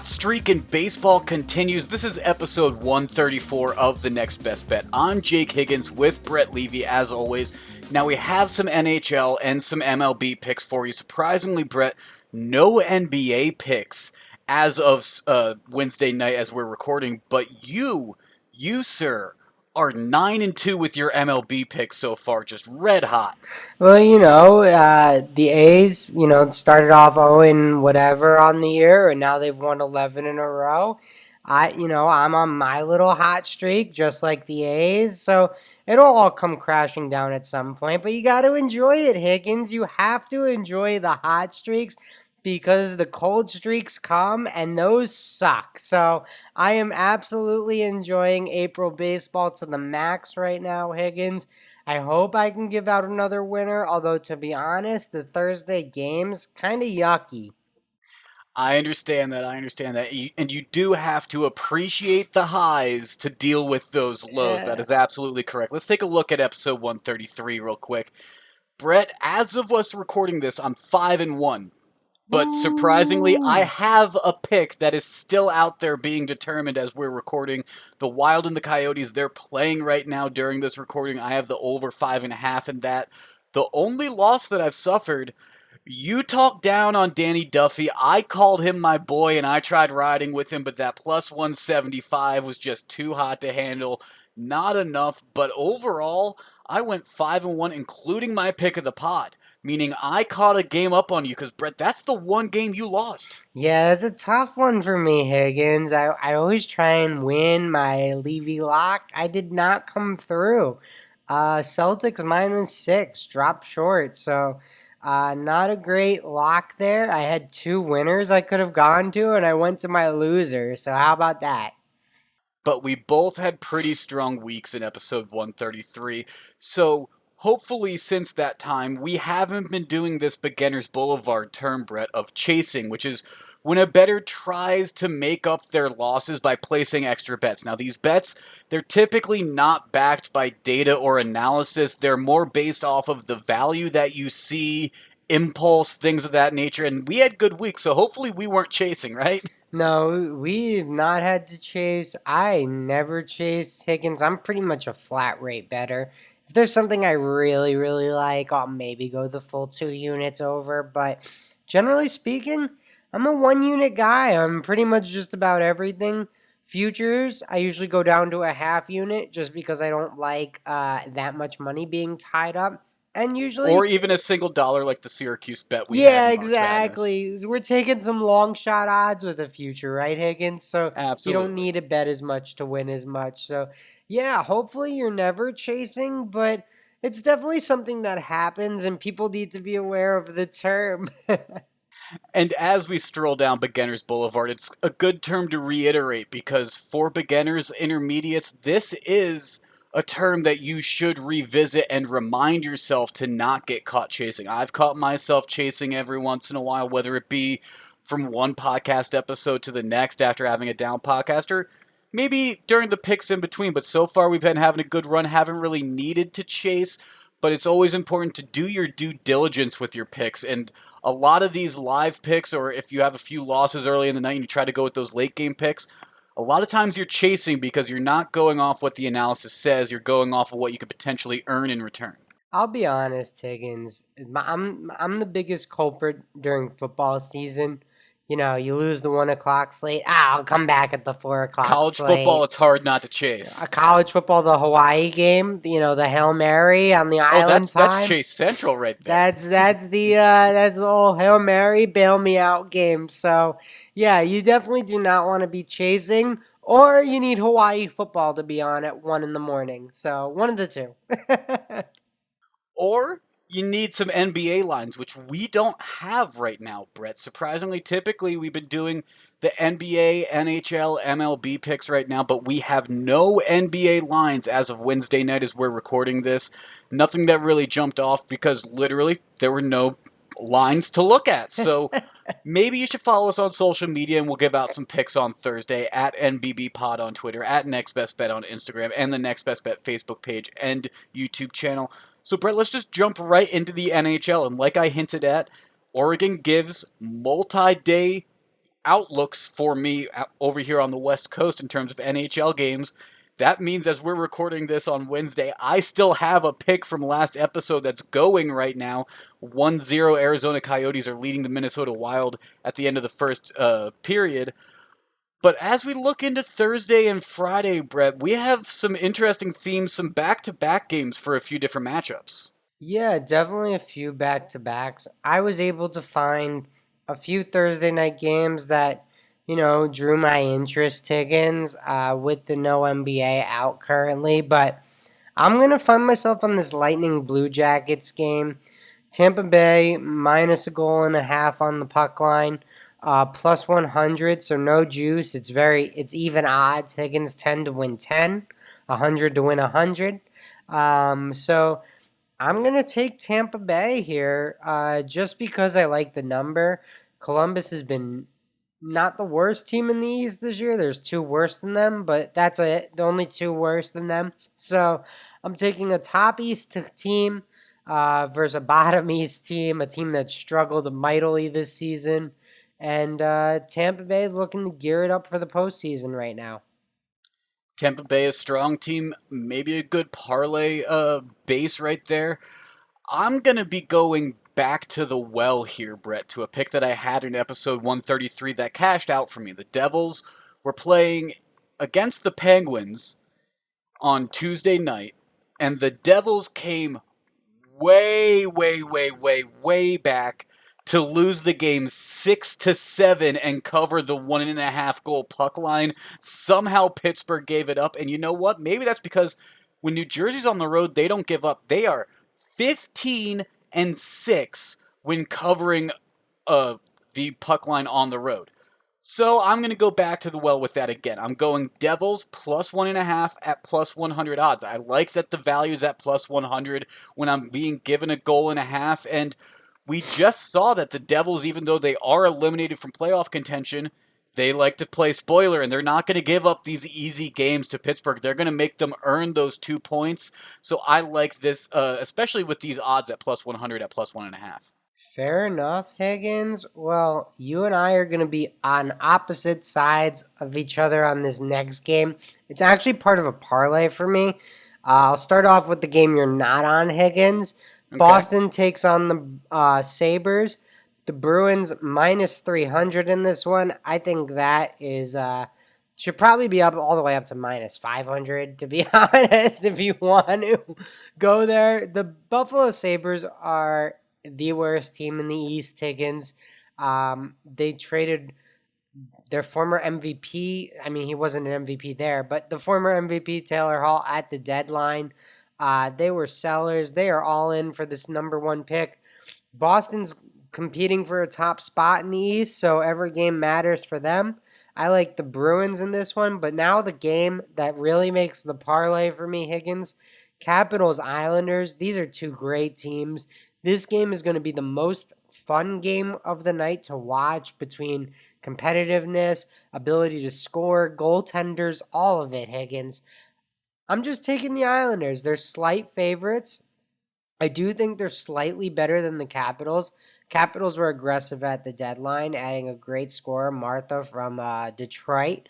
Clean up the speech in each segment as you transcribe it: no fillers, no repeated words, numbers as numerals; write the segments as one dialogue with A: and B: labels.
A: hot streak in baseball continues. This is episode 134 of The Next Best Bet. I'm Jake Higgins with Brett Levy, as always. Now, we have some NHL and some MLB picks for you. Surprisingly, Brett, no NBA picks as of Wednesday night as we're recording, but you, sir, are 9-2 with your MLB picks so far, just red hot.
B: Well, the A's, started off 0 and whatever on the year, and now they've won 11 in a row. I'm on my little hot streak, just like the A's, so it'll all come crashing down at some point. But you got to enjoy it, Higgins. You have to enjoy the hot streaks because the cold streaks come and those suck. So I am absolutely enjoying April baseball to the max right now, Higgins. I hope I can give out another winner, although to be honest, the Thursday game's kind of yucky.
A: I understand that. And you do have to appreciate the highs to deal with those lows. That is absolutely correct. Let's take a look at episode 133 real quick. Brett, as of us recording this, I'm 5-1. But surprisingly, I have a pick that is still out there being determined as we're recording. The Wild and the Coyotes, they're playing right now during this recording. I have the over 5.5 in that. The only loss that I've suffered, you talked down on Danny Duffy. I called him my boy and I tried riding with him, but that plus 175 was just too hot to handle. Not enough, but overall, I went 5-1, including my pick of the pod. Meaning I caught a game up on you because, Brett, that's the one game you lost.
B: Yeah, that's a tough one for me, Higgins. I always try and win my Levy lock. I did not come through. Celtics -6, dropped short. So not a great lock there. I had two winners I could have gone to, and I went to my loser. So how about that?
A: But we both had pretty strong weeks in episode 133. So hopefully, since that time, we haven't been doing this beginner's boulevard term, Brett, of chasing, which is when a bettor tries to make up their losses by placing extra bets. Now, these bets, they're typically not backed by data or analysis. They're more based off of the value that you see, impulse, things of that nature. And we had good weeks, so hopefully we weren't chasing, right?
B: No, we've not had to chase. I never chase Higgins. I'm pretty much a flat rate better. If there's something I really, really like, I'll maybe go the full 2 units over. But generally speaking, I'm a 1 unit guy. I'm pretty much just about everything. Futures, I usually go down to a half unit just because I don't like that much money being tied up. And usually,
A: Or even a single dollar like the Syracuse bet we had
B: yeah,
A: in March Madness.
B: exactly. We're taking some long shot odds with the future, right, Higgins? So you don't
A: Absolutely.
B: need to bet as much to win as much. So yeah, hopefully you're never chasing, but it's definitely something that happens and people need to be aware of the term.
A: And as we stroll down Beginner's Boulevard, it's a good term to reiterate because for beginners, intermediates, this is a term that you should revisit and remind yourself to not get caught chasing. I've caught myself chasing every once in a while, whether it be from one podcast episode to the next after having a down podcast, or maybe during the picks in between. But so far, we've been having a good run, haven't really needed to chase, but it's always important to do your due diligence with your picks. And a lot of these live picks, or if you have a few losses early in the night and you try to go with those late game picks, a lot of times you're chasing because you're not going off what the analysis says. You're going off of what you could potentially earn in return.
B: I'll be honest, Higgins. I'm the biggest culprit during football season. You lose the 1 o'clock slate. I'll come back at the 4 o'clock
A: College
B: slate.
A: football, it's hard not to chase.
B: College football, the Hawaii game. The Hail Mary on the island time.
A: That's Chase Central right there.
B: That's the old Hail Mary bail me out game. So yeah, you definitely do not want to be chasing, or you need Hawaii football to be on at 1 a.m. So one of the two.
A: Or you need some NBA lines, which we don't have right now, Brett. Surprisingly, typically we've been doing the NBA, NHL, MLB picks right now, but we have no NBA lines as of Wednesday night as we're recording this. Nothing that really jumped off because literally there were no lines to look at. So maybe you should follow us on social media and we'll give out some picks on Thursday at NBB Pod on Twitter, at Next Best Bet on Instagram, and the Next Best Bet Facebook page and YouTube channel. So, Brett, let's just jump right into the NHL. And like I hinted at, Oregon gives multi-day outlooks for me over here on the West Coast in terms of NHL games. That means as we're recording this on Wednesday, I still have a pick from last episode that's going right now. 1-0 Arizona Coyotes are leading the Minnesota Wild at the end of the first period. But as we look into Thursday and Friday, Brett, we have some interesting themes, some back-to-back games for a few different matchups.
B: Yeah, definitely a few back to backs. I was able to find a few Thursday night games that, drew my interest, Higgins, with the no NBA out currently. But I'm going to find myself on this Lightning Blue Jackets game. Tampa Bay minus a goal and a half on the puck line, plus 100, so no juice. It's even odds. Higgins 10 to win 10, 100 to win 100. So I'm going to take Tampa Bay here just because I like the number. Columbus has been not the worst team in the East this year. There's two worse than them, but that's it. The only two worse than them. So I'm taking a top East team versus a bottom East team, a team that struggled mightily this season. And Tampa Bay is looking to gear it up for the postseason right now.
A: Tampa Bay, a strong team, maybe a good parlay base right there. I'm going to be going back to the well here, Brett, to a pick that I had in episode 133 that cashed out for me. The Devils were playing against the Penguins on Tuesday night, and the Devils came way, way, way, way, way back to lose the game 6-7 and cover the 1.5 goal puck line. Somehow Pittsburgh gave it up, and you know what? Maybe that's because when New Jersey's on the road, they don't give up. They are 15-6 when covering the puck line on the road. So I'm going to go back to the well with that again. I'm going Devils plus 1.5 at plus 100 odds. I like that the value is at plus 100 when I'm being given a goal and a half. And we just saw that the Devils, even though they are eliminated from playoff contention, they like to play spoiler, and they're not going to give up these easy games to Pittsburgh. They're going to make them earn those 2 points. So I like this, especially with these odds at plus 100 at plus 1.5.
B: Fair enough, Higgins. Well, you and I are going to be on opposite sides of each other on this next game. It's actually part of a parlay for me. I'll start off with the game you're not on, Higgins.
A: Okay.
B: Boston takes on the Sabres. The Bruins minus 300 in this one. I think that is should probably be up all the way up to minus 500, to be honest, if you want to go there. The Buffalo Sabres are the worst team in the East, Higgins. They traded their former MVP. I mean, he wasn't an MVP there, but the former MVP, Taylor Hall, at the deadline. They were sellers. They are all in for this number one pick. Boston's competing for a top spot in the East, so every game matters for them. I like the Bruins in this one, but now the game that really makes the parlay for me, Higgins, Capitals Islanders. These are two great teams. This game is going to be the most fun game of the night to watch between competitiveness, ability to score, goaltenders, all of it, Higgins. I'm just taking the Islanders. They're slight favorites. I do think they're slightly better than the Capitals. Capitals were aggressive at the deadline, adding a great scorer, Martha from Detroit.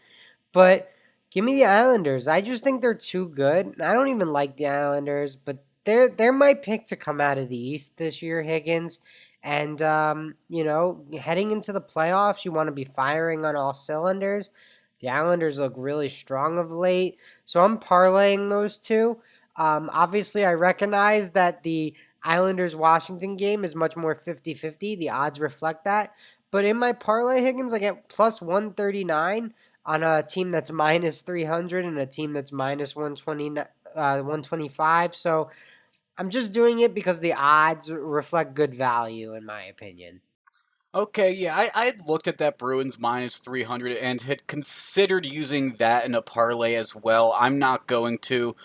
B: But give me the Islanders. I just think they're too good. I don't even like the Islanders, but they're my pick to come out of the East this year, Higgins. And, heading into the playoffs, you want to be firing on all cylinders. The Islanders look really strong of late. So I'm parlaying those two. Obviously, I recognize that the Islanders-Washington game is much more 50-50. The odds reflect that. But in my parlay, Higgins, I get plus 139 on a team that's minus 300 and a team that's minus 125. So I'm just doing it because the odds reflect good value, in my opinion.
A: Okay, yeah, I had looked at that Bruins minus 300 and had considered using that in a parlay as well. I'm not going to,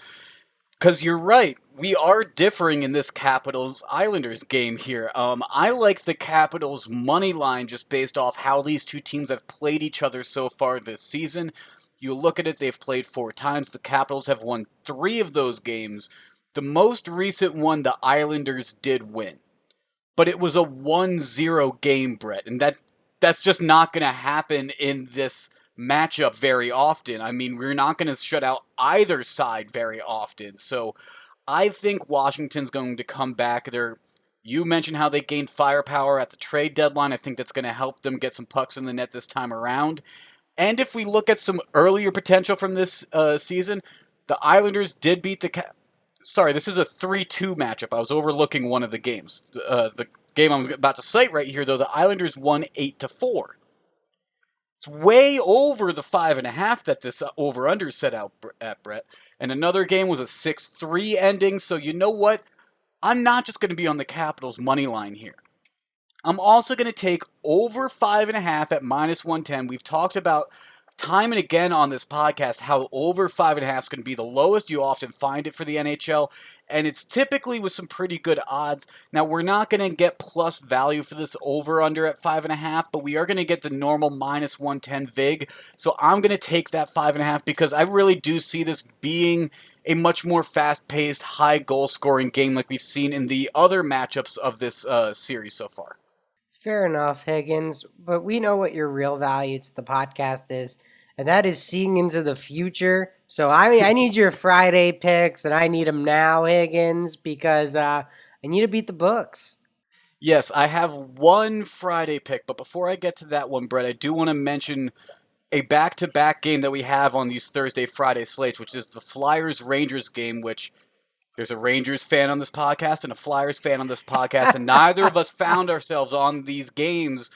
A: because you're right. We are differing in this Capitals Islanders game here. I like the Capitals money line just based off how these two teams have played each other so far this season. You look at it, they've played 4 times. The Capitals have won 3 of those games. The most recent one, the Islanders did win. But it was a 1-0 game, Brett, and that's just not going to happen in this matchup very often. I mean, we're not going to shut out either side very often. So I think Washington's going to come back. You mentioned how they gained firepower at the trade deadline. I think that's going to help them get some pucks in the net this time around. And if we look at some earlier potential from this season, the Islanders did beat Sorry, this is a 3-2 matchup. I was overlooking one of the games. The game I'm about to cite right here, though, the Islanders won 8-4. It's way over the 5.5 that this over/under set out at, Brett. And another game was a 6-3 ending. So you know what? I'm not just going to be on the Capitals money line here. I'm also going to take over 5.5 at -110. We've talked about time and again on this podcast how over 5.5 is going to be the lowest. You often find it for the NHL, and it's typically with some pretty good odds. Now, we're not going to get plus value for this over/under at 5.5, but we are going to get the normal -110 vig. So I'm going to take that 5.5 because I really do see this being a much more fast-paced, high goal-scoring game like we've seen in the other matchups of this series so far.
B: Fair enough, Higgins, but we know what your real value to the podcast is, and that is seeing into the future. So I need your Friday picks, and I need them now, Higgins, because I need to beat the books.
A: Yes, I have one Friday pick, but before I get to that one, Brett, I do want to mention a back-to-back game that we have on these Thursday, Friday slates, which is the Flyers-Rangers game, which there's a Rangers fan on this podcast and a Flyers fan on this podcast, and neither of us found ourselves on these games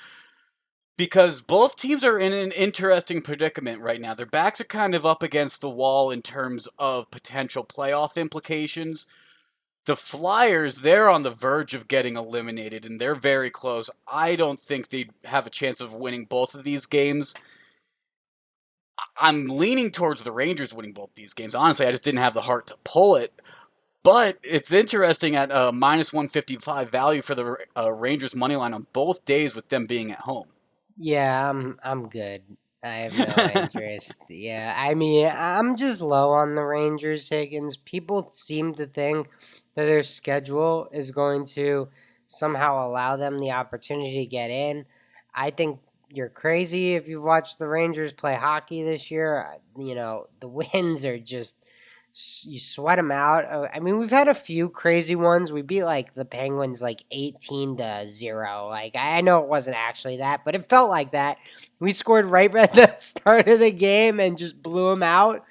A: because both teams are in an interesting predicament right now. Their backs are kind of up against the wall in terms of potential playoff implications. The Flyers, they're on the verge of getting eliminated, and they're very close. I don't think they'd have a chance of winning both of these games. I'm leaning towards the Rangers winning both these games. Honestly, I just didn't have the heart to pull it. But it's interesting at -155 value for the Rangers money line on both days with them being at home.
B: Yeah, I'm good. I have no interest. Yeah, I mean, I'm just low on the Rangers, Higgins. People seem to think that their schedule is going to somehow allow them the opportunity to get in. I think you're crazy if you've watched the Rangers play hockey this year. The wins are just you sweat them out. I mean, we've had a few crazy ones. We beat like the Penguins like 18-0. Like I know it wasn't actually that, but it felt like that. We scored right at the start of the game and just blew them out.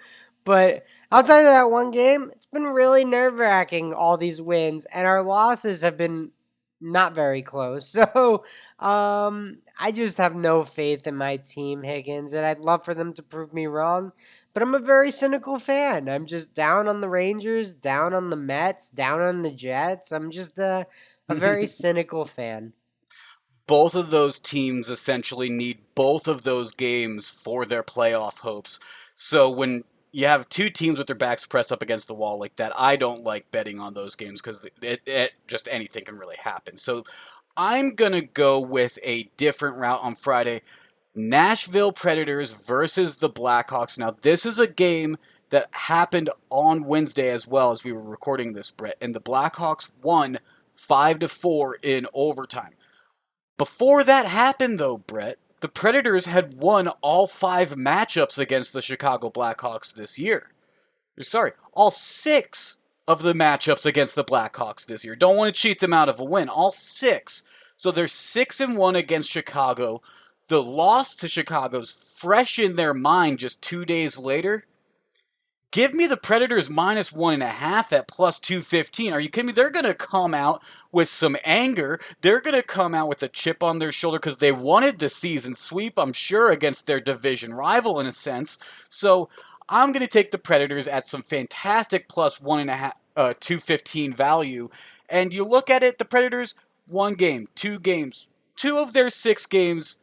B: But outside of that one game, it's been really nerve-wracking, all these wins, and our losses have been not very close. So I just have no faith in my team, Higgins, and I'd love for them to prove me wrong. But I'm a very cynical fan. I'm just down on the Rangers, down on the Mets, down on the Jets. I'm just a very cynical fan.
A: Both of those teams essentially need both of those games for their playoff hopes. So when you have two teams with their backs pressed up against the wall like that, I don't like betting on those games because it just anything can really happen. So I'm going to go with a different route on Friday. Nashville Predators versus the Blackhawks. Now, this is a game that happened on Wednesday as well as we were recording this, Brett, and the Blackhawks won 5-4 in overtime. Before that happened, though, Brett, the Predators had won all 5 matchups against the Chicago Blackhawks this year. Sorry, all 6 of the matchups against the Blackhawks this year. Don't want to cheat them out of a win. All 6. So they're 6-1 against Chicago. The loss to Chicago's fresh in their mind just 2 days later. Give me the Predators -1.5 at +215. Are you kidding me? They're going to come out with some anger. They're going to come out with a chip on their shoulder because they wanted the season sweep, I'm sure, against their division rival in a sense. So I'm going to take the Predators at some fantastic +1.5, 215 value. And you look at it, the Predators, 1 game, 2 games, 2 of their 6 games,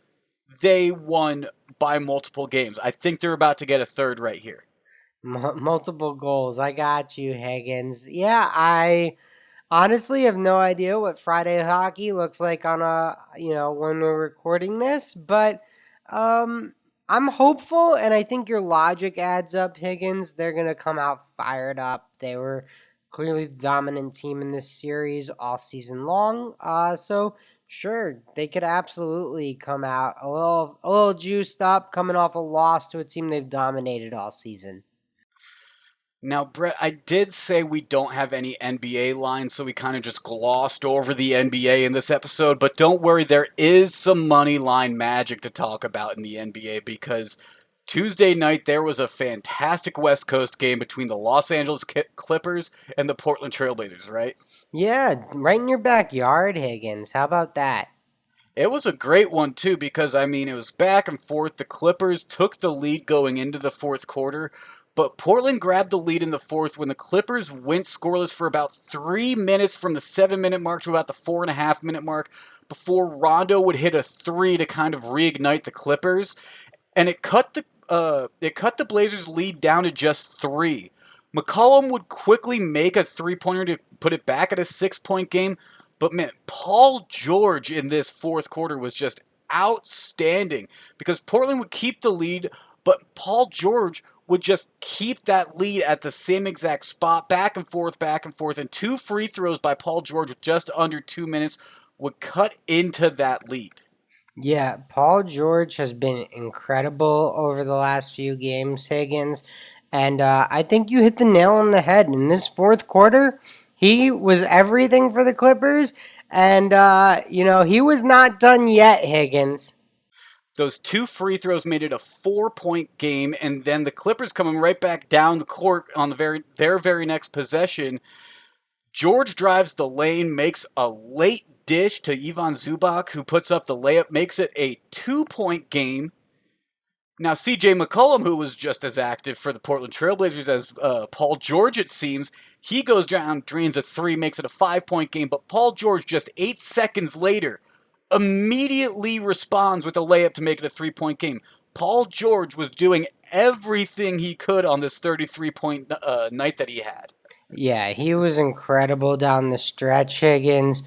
A: they won by multiple games. I think they're about to get a third right here.
B: Multiple goals. I got you, Higgins. Yeah, I honestly have no idea what Friday hockey looks like on when we're recording this, but I'm hopeful and I think your logic adds up, Higgins. They're going to come out fired up. They were clearly the dominant team in this series all season long. So Sure, they could absolutely come out a little juiced up, coming off a loss to a team they've dominated all season.
A: Now, Brett, I did say we don't have any NBA lines, so we kind of just glossed over the NBA in this episode. But don't worry, there is some money line magic to talk about in the NBA because Tuesday night there was a fantastic West Coast game between the Los Angeles Clippers and the Portland Trailblazers, right?
B: Yeah, right in your backyard, Higgins. How about that?
A: It was a great one too because I mean it was back and forth. The Clippers took the lead going into the fourth quarter, but Portland grabbed the lead in the fourth when the Clippers went scoreless for about 3 minutes from the 7 minute mark to about the 4.5 minute mark before Rondo would hit a three to kind of reignite the Clippers, and it cut the Blazers lead down to just three. McCollum would quickly make a 3 pointer to put it back at a 6 point game, but man, Paul George in this fourth quarter was just outstanding because Portland would keep the lead, but Paul George would just keep that lead at the same exact spot, back and forth, and two free throws by Paul George with just under 2 minutes would cut into that lead.
B: Yeah, Paul George has been incredible over the last few games, Higgins. And I think you hit the nail on the head. In this fourth quarter, he was everything for the Clippers. And, he was not done yet, Higgins.
A: Those two free throws made it a 4 point game, and then the Clippers coming right back down the court on their very next possession. George drives the lane, makes a late dish to Ivan Zubac, who puts up the layup, makes it a 2 point game. Now, CJ McCollum, who was just as active for the Portland Trailblazers as Paul George, it seems, he goes down, drains a three, makes it a 5 point game. But Paul George, just 8 seconds later, immediately responds with a layup to make it a 3 point game. Paul George was doing everything he could on this 33 point night that he had.
B: Yeah, he was incredible down the stretch, Higgins.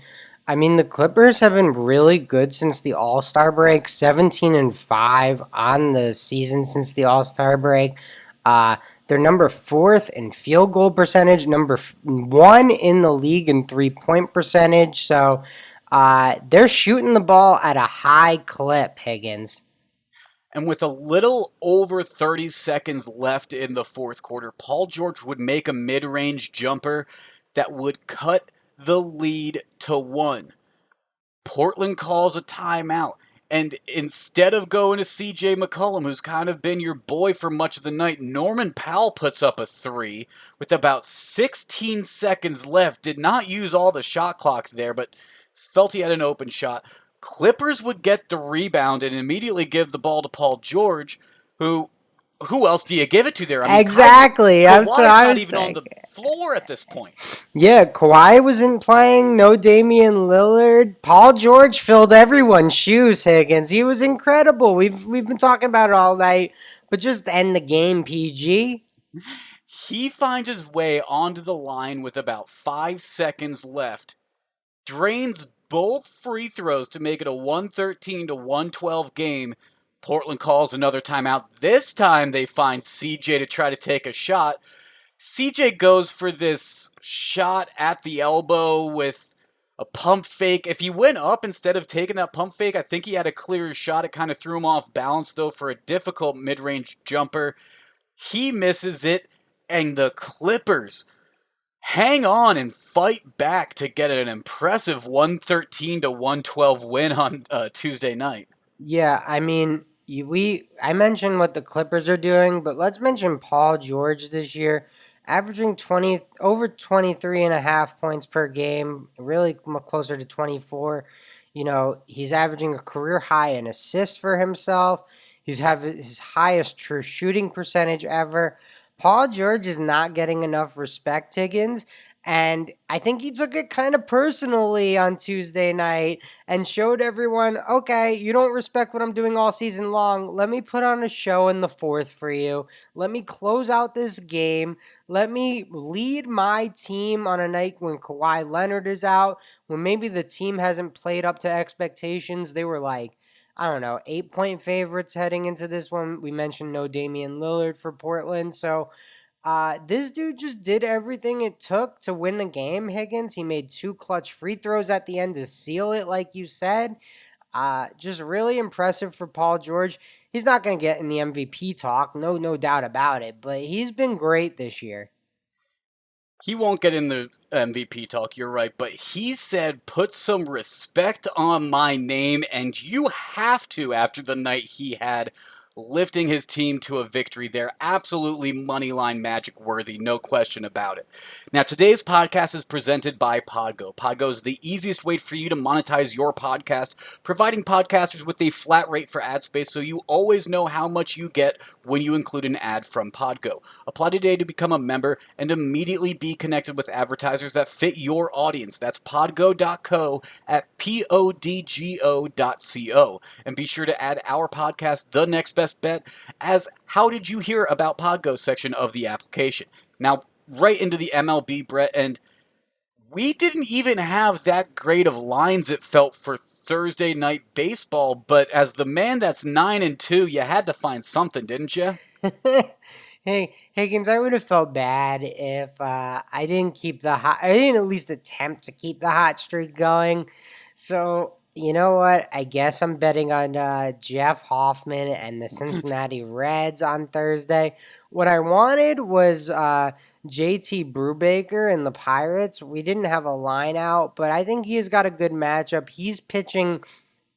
B: I mean, the Clippers have been really good since the All Star break. 17-5 on the season since the All Star break. They're number fourth in field goal percentage, number one in the league in 3 point percentage. So they're shooting the ball at a high clip, Higgins.
A: And with a little over 30 seconds left in the fourth quarter, Paul George would make a mid range jumper that would cut the lead to one. Portland calls a timeout. And instead of going to CJ McCollum, who's kind of been your boy for much of the night, Norman Powell puts up a three with about 16 seconds left. Did not use all the shot clock there, but felt he had an open shot. Clippers would get the rebound and immediately give the ball to Paul George, who else do you give it to there? I mean,
B: Exactly. That's what
A: Kawhi's
B: I
A: not
B: was
A: even on
B: saying.
A: the floor at this point.
B: Yeah, Kawhi wasn't playing. No Damian Lillard. Paul George filled everyone's shoes. Higgins. He was incredible. We've been talking about it all night, but just end the game, PG.
A: He finds his way onto the line with about 5 seconds left, drains both free throws to make it a 113 to 112 game. Portland calls another timeout. This time they find CJ to try to take a shot. CJ goes for this shot at the elbow with a pump fake. If he went up instead of taking that pump fake, I think he had a clearer shot. It kind of threw him off balance, though, for a difficult mid range jumper. He misses it, and the Clippers hang on and fight back to get an impressive 113 to 112 win on Tuesday night.
B: Yeah, I mean, I mentioned what the Clippers are doing, but let's mention Paul George this year, averaging 20 over 23 and a half points per game, really closer to 24. He's averaging a career high in assists for himself. He's having his highest true shooting percentage ever. Paul George is not getting enough respect, Higgins, and I think he took it kind of personally on Tuesday night and showed everyone, okay, you don't respect what I'm doing all season long. Let me put on a show in the fourth for you. Let me close out this game. Let me lead my team on a night when Kawhi Leonard is out, when maybe the team hasn't played up to expectations. They were like, I don't know, 8 point favorites heading into this one. We mentioned no Damian Lillard for Portland. So This dude just did everything it took to win the game, Higgins. He made two clutch free throws at the end to seal it, like you said. Just really impressive for Paul George. He's not going to get in the MVP talk, no doubt about it, but he's been great this year.
A: He won't get in the MVP talk, you're right, but he said, put some respect on my name, and you have to after the night he had lifting his team to a victory. They're absolutely moneyline magic worthy, no question about it. Now, today's podcast is presented by Podgo. Podgo is the easiest way for you to monetize your podcast, providing podcasters with a flat rate for ad space so you always know how much you get when you include an ad from Podgo. Apply today to become a member and immediately be connected with advertisers that fit your audience. That's podgo.co at podgo.co. And be sure to add our podcast, The Next Best Bet, as how did you hear about Podgo section of the application. Now, right into the MLB, Brett, and we didn't even have that great of lines, it felt, for Thursday night baseball, but as the man that's 9-2, you had to find something, didn't you?
B: Hey, Higgins, I would have felt bad if I didn't keep the hot. I didn't at least attempt to keep the hot streak going. So you know what? I guess I'm betting on Jeff Hoffman and the Cincinnati Reds on Thursday. What I wanted was JT Brubaker and the Pirates. We didn't have a line out, but I think he's got a good matchup. He's pitching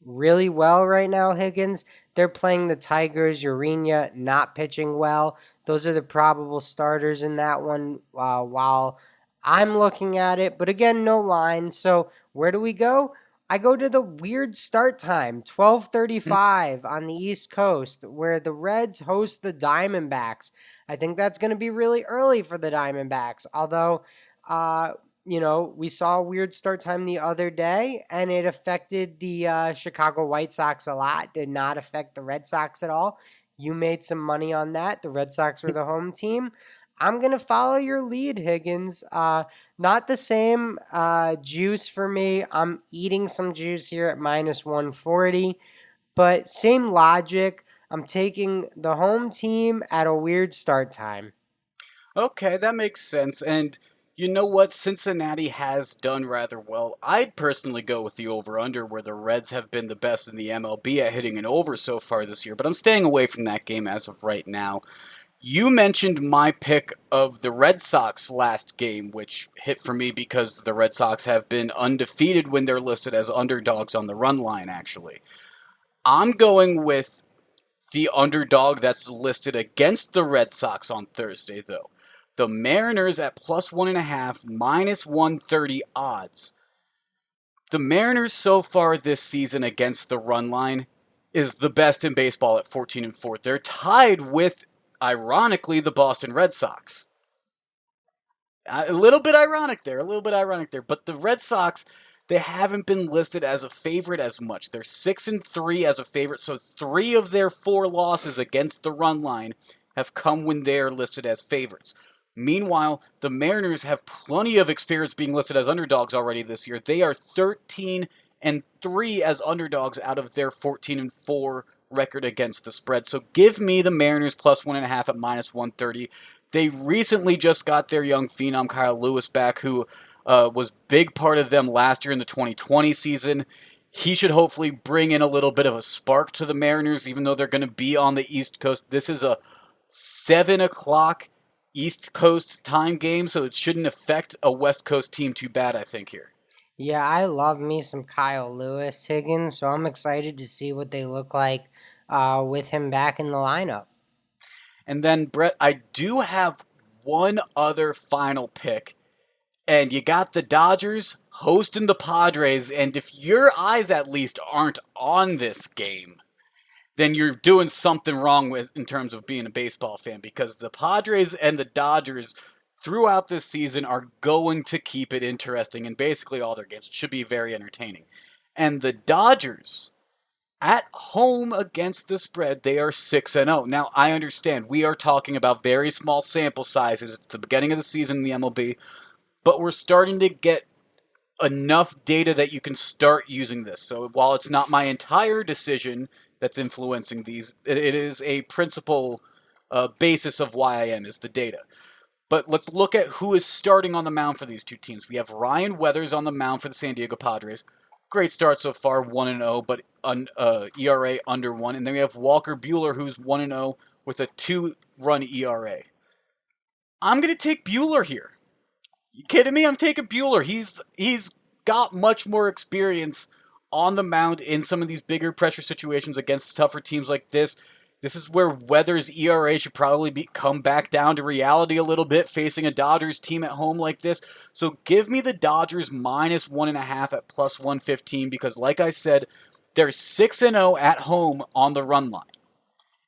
B: really well right now, Higgins. They're playing the Tigers. Urena not pitching well. Those are the probable starters in that one while I'm looking at it. But again, no line. So where do we go? I go to the weird start time, 12:35 on the East Coast, where the Reds host the Diamondbacks. I think that's going to be really early for the Diamondbacks. Although, uh, we saw a weird start time the other day, and it affected the Chicago White Sox a lot. Did not affect the Red Sox at all. You made some money on that. The Red Sox were the home team. I'm going to follow your lead, Higgins. Not the same juice for me. I'm eating some juice here at minus 140, but same logic. I'm taking the home team at a weird start time.
A: Okay, that makes sense. And you know what? Cincinnati has done rather well. I'd personally go with the over-under, where the Reds have been the best in the MLB at hitting an over so far this year, but I'm staying away from that game as of right now. You mentioned my pick of the Red Sox last game, which hit for me because the Red Sox have been undefeated when they're listed as underdogs on the run line, actually. I'm going with the underdog that's listed against the Red Sox on Thursday, though. The Mariners at plus 1.5, minus 130 odds. The Mariners so far this season against the run line is the best in baseball at 14-4. They're tied with, ironically, the Boston Red Sox. A little bit ironic there, But the Red Sox, they haven't been listed as a favorite as much. They're 6-3 as a favorite, so 3 of their 4 losses against the run line have come when they're listed as favorites. Meanwhile, the Mariners have plenty of experience being listed as underdogs already this year. They are 13-3 as underdogs out of their 14-4 record against the spread. So give me the Mariners plus 1.5 at minus 130. They recently just got their young phenom Kyle Lewis back, who was big part of them last year in the 2020 season. He should hopefully bring in a little bit of a spark to the Mariners, even though they're going to be on the East Coast. This is a 7 o'clock East Coast time game, so it shouldn't affect a West Coast team too bad, I think, here.
B: Yeah, I love me some Kyle Lewis, Higgins, so I'm excited to see what they look like with him back in the lineup.
A: And then, Brett, I do have one other final pick. And you got the Dodgers hosting the Padres. And if your eyes at least aren't on this game, then you're doing something wrong with in terms of being a baseball fan, because the Padres and the Dodgers throughout this season are going to keep it interesting in basically all their games. It should be very entertaining. And the Dodgers at home against the spread, they are 6-0. Now, I understand we are talking about very small sample sizes. It's the beginning of the season in the MLB, but we're starting to get enough data that you can start using this. So while it's not my entire decision that's influencing these, it is a principal basis of why I am, is the data. But let's look at who is starting on the mound for these two teams. We have Ryan Weathers on the mound for the San Diego Padres. Great start so far, 1-0, but ERA under 1. And then we have Walker Buehler, who's 1-0 with a 2-run ERA. I'm going to take Buehler here. You kidding me? I'm taking Buehler. He's got much more experience on the mound in some of these bigger pressure situations against tougher teams like this. This is where Weathers' ERA should probably come back down to reality a little bit, facing a Dodgers team at home like this. So give me the Dodgers -1.5 at +115 because, like I said, they're 6-0 at home on the run line.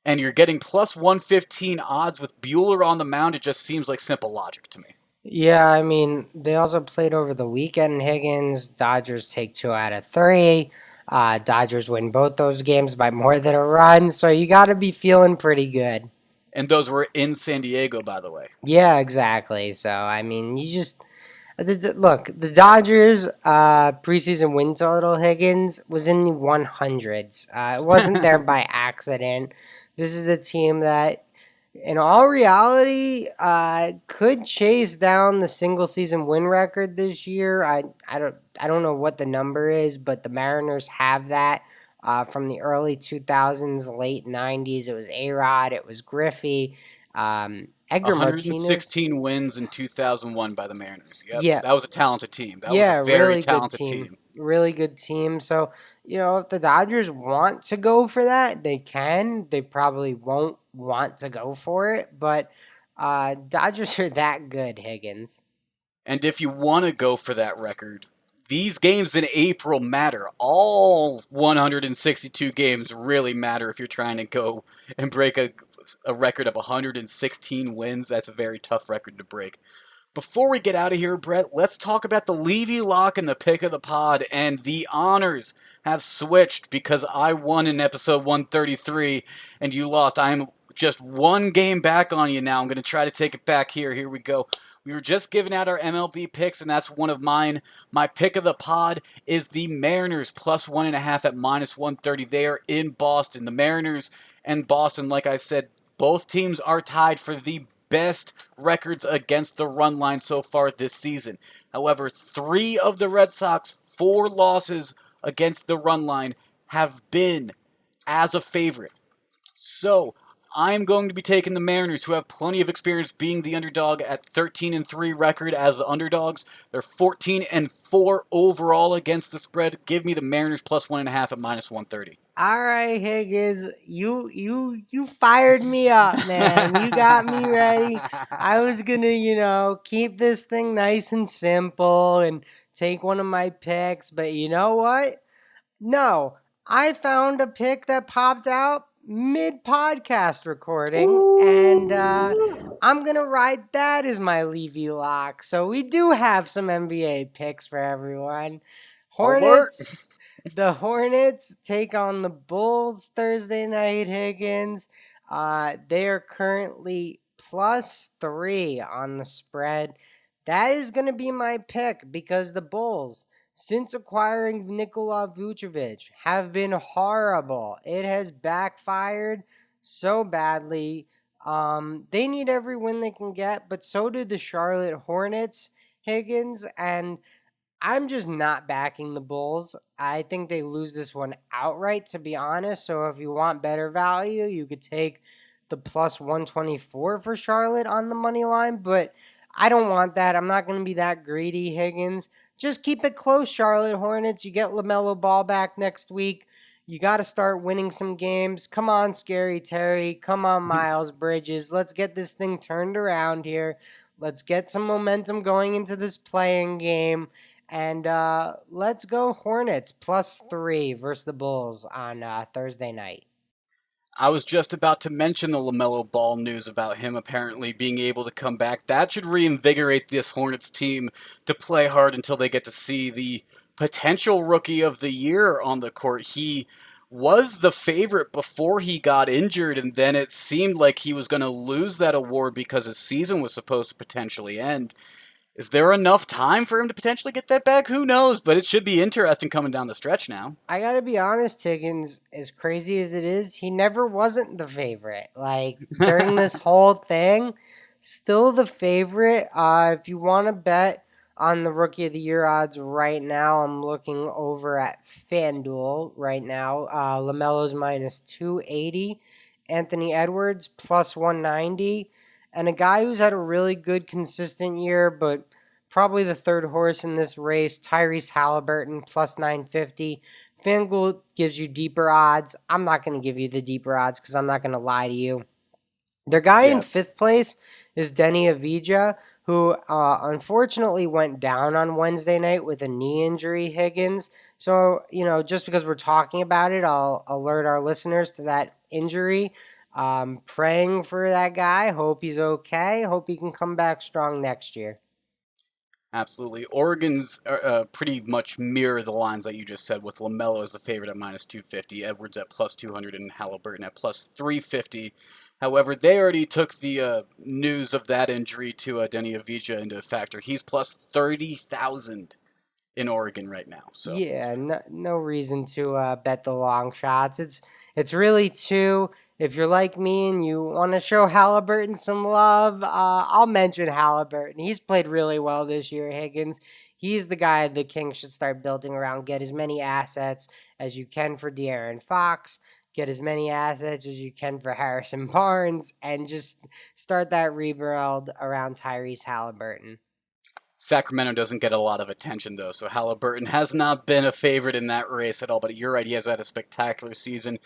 A: And you're getting +115 odds with Buehler on the mound. It just seems like simple logic to me.
B: Yeah, I mean, they also played over the weekend, Higgins. Dodgers take 2 out of 3. Dodgers win both those games by more than a run, so you got to be feeling pretty good.
A: And those were in San Diego, by the way.
B: Yeah, exactly. So, I mean, you just look, the Dodgers preseason win total, Higgins, was in the 100s. It wasn't there by accident. This is a team that, in all reality, could chase down the single season win record this year. I don't know what the number is, but the Mariners have that from the early 2000s, late 90s. It was A-Rod, it was Griffey, Edgar Martinez.
A: 116 wins in 2001 by the Mariners. Yep,
B: Yeah,
A: that was a talented team. That was
B: yeah,
A: a very
B: really good
A: talented
B: team.
A: team.
B: Really good team. So, if the Dodgers want to go for that, they can. They probably won't want to go for it, but Dodgers are that good, Higgins.
A: And if you want to go for that record, these games in April matter. All 162 games really matter if you're trying to go and break a record of 116 wins. That's a very tough record to break. Before we get out of here, Brett, let's talk about the Levy Lock and the pick of the pod. And the honors have switched because I won in episode 133 and you lost. I'm just one game back on you now. I'm going to try to take it back here. Here we go. We were just giving out our MLB picks, and that's one of mine. My pick of the pod is the Mariners +1.5 at -130. They are in Boston. The Mariners and Boston, like I said, both teams are tied for the best records against the run line so far this season. However, 3 of the Red Sox 4 losses against the run line have been as a favorite. So I'm going to be taking the Mariners, who have plenty of experience being the underdog at 13-3 record as the underdogs. They're 14-4 overall against the spread. Give me the Mariners +1.5 at -130.
B: All right, Higgins, you fired me up, man. You got me ready. I was gonna, keep this thing nice and simple and take one of my picks, but you know what? No, I found a pick that popped out mid-podcast recording, and I'm going to write that as my Levy Lock. So we do have some NBA picks for everyone. Hornets. The Hornets take on the Bulls Thursday night, Higgins. They are currently +3 on the spread. That is going to be my pick because the Bulls, since acquiring Nikola Vucevic, have been horrible. It has backfired so badly. They need every win they can get, but so do the Charlotte Hornets, Higgins, and I'm just not backing the Bulls. I think they lose this one outright, to be honest. So if you want better value, you could take the +124 for Charlotte on the money line, but I don't want that. I'm not going to be that greedy, Higgins. Just keep it close, Charlotte Hornets. You get LaMelo Ball back next week. You got to start winning some games. Come on, Scary Terry. Come on, Miles Bridges. Let's get this thing turned around here. Let's get some momentum going into this playing game. And let's go Hornets +3 versus the Bulls on Thursday night.
A: I was just about to mention the LaMelo Ball news about him apparently being able to come back. That should reinvigorate this Hornets team to play hard until they get to see the potential Rookie of the Year on the court. He was the favorite before he got injured, and then it seemed like he was going to lose that award because his season was supposed to potentially end. Is there enough time for him to potentially get that back? Who knows? But it should be interesting coming down the stretch now.
B: I gotta be honest, Higgins, as crazy as it is, he never wasn't the favorite. Like, during this whole thing. still the favorite. If you want to bet on the Rookie of the Year odds right now, I'm looking over at FanDuel right now. LaMelo's minus 280, Anthony Edwards plus 190, and a guy who's had a really good, consistent year, but probably the third horse in this race, Tyrese Halliburton plus 950. FanDuel gives you deeper odds. I'm not going to give you the deeper odds because I'm not going to lie to you. Their guy in
A: Yeah,
B: fifth place is Denny Avija, who unfortunately went down on Wednesday night with a knee injury, Higgins. So, just because we're talking about it, I'll alert our listeners to that injury. Praying for that guy. Hope he's okay. Hope he can come back strong next year.
A: absolutely. Oregon's pretty much mirror the lines that you just said, with LaMelo as the favorite at minus 250, Edwards at plus 200, and Halliburton at plus 350. However, they already took the news of that injury to Denny Avija into factor. He's plus 30,000 in Oregon right now. So
B: Yeah, no reason to bet the long shots. It's really two. If you're like me and you want to show Halliburton some love, I'll mention Halliburton. He's played really well this year, Higgins. He's the guy the Kings should start building around. Get as many assets as you can for De'Aaron Fox. Get as many assets as you can for Harrison Barnes, and just start that rebuild around Tyrese Halliburton.
A: Sacramento doesn't get a lot of attention, though, so Halliburton has not been a favorite in that race at all, but you're right, he has had a spectacular season.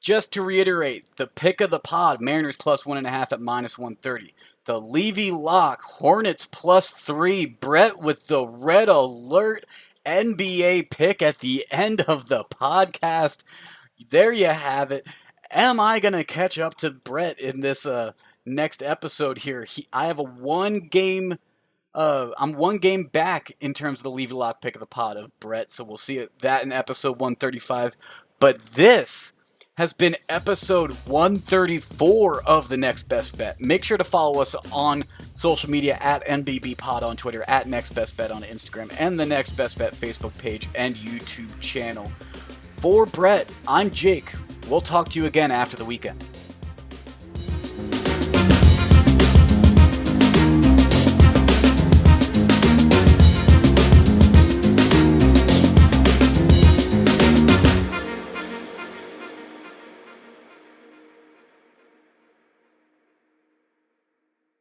A: Just to reiterate, the pick of the pod, Mariners plus 1.5 at minus 130. The Levy lock, Hornets plus 3. Brett with the red alert NBA pick at the end of the podcast. There you have it. Am I going to catch up to Brett in this next episode here? I have a I'm one game back in terms of the Levy Lock pick of the pod of Brett, so we'll see that in episode 135. But this has been episode 134 of The Next Best Bet. Make sure to follow us on social media at MBB Pod on Twitter, at Next Best Bet on Instagram, and the Next Best Bet Facebook page and YouTube channel. For Brett, I'm Jake. We'll talk to you again after the weekend.